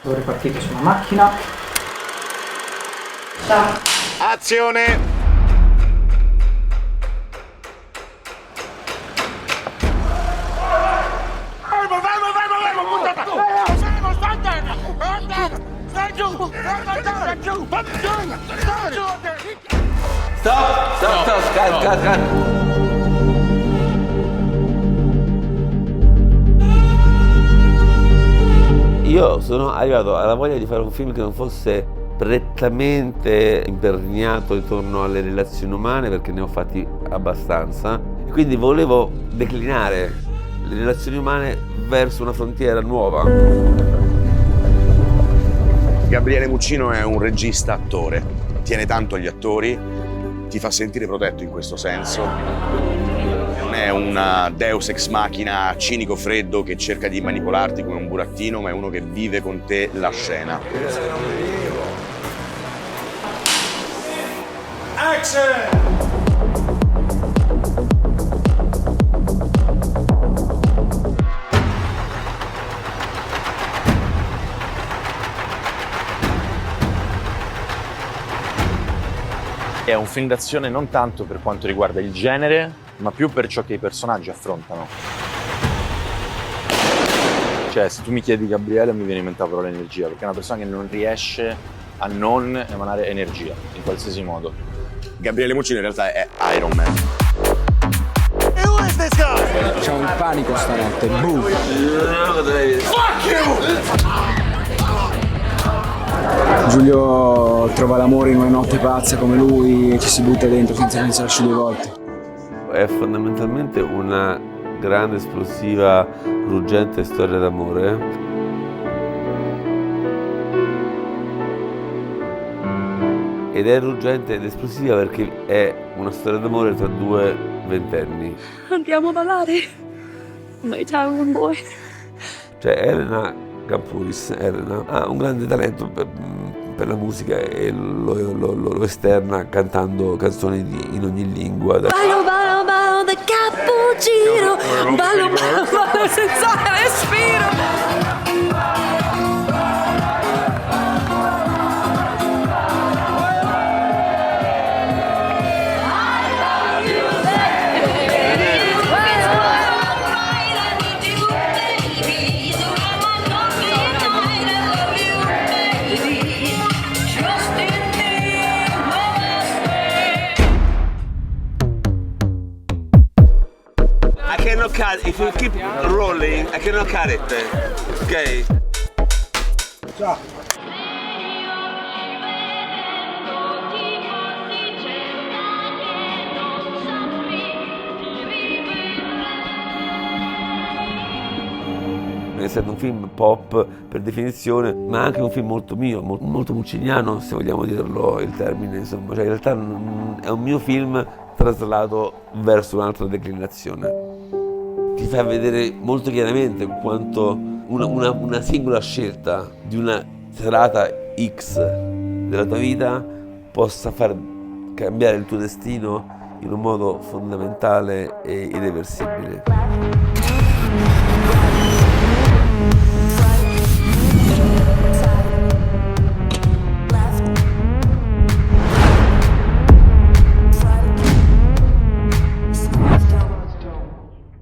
Voi ripartite sulla macchina. Azione! Stop, cut. Io sono arrivato alla voglia di fare un film che non fosse prettamente imperniato intorno alle relazioni umane, perché ne ho fatti abbastanza, e quindi volevo declinare le relazioni umane verso una frontiera nuova. Gabriele Muccino è un regista-attore, tiene tanto agli attori, ti fa sentire protetto in questo senso. Non è una deus ex machina cinico freddo che cerca di manipolarti come un burattino, ma è uno che vive con te la scena. Action! È un film d'azione non tanto per quanto riguarda il genere, ma più per ciò che i personaggi affrontano. Cioè, se tu mi chiedi Gabriele, mi viene in mente la parola energia, perché è una persona che non riesce a non emanare energia, in qualsiasi modo. Gabriele Muccino in realtà è Iron Man. C'è un panico stanotte, boom! Giulio trova l'amore in una notte pazza come lui e ci si butta dentro senza pensarci due volte. È fondamentalmente una grande, esplosiva, ruggente storia d'amore. Ed è ruggente ed esplosiva perché è una storia d'amore tra due ventenni. Andiamo a ballare. My Italian boy. Cioè Elena Campuris, Elena, ha un grande talento per la musica e lo esterna cantando canzoni in ogni lingua. Ballo, ballo, ballo da cappuccino. Ballo, ballo, ballo senza respiro. I cannot cut, if you keep rolling, I cannot cut it, ok? Ciao! Essendo un film pop per definizione, ma anche un film molto mio, molto mucciniano, se vogliamo dirlo il termine, insomma. Cioè in realtà è un mio film traslato verso un'altra declinazione. Ti fa vedere molto chiaramente quanto una singola scelta di una serata X della tua vita possa far cambiare il tuo destino in un modo fondamentale e irreversibile.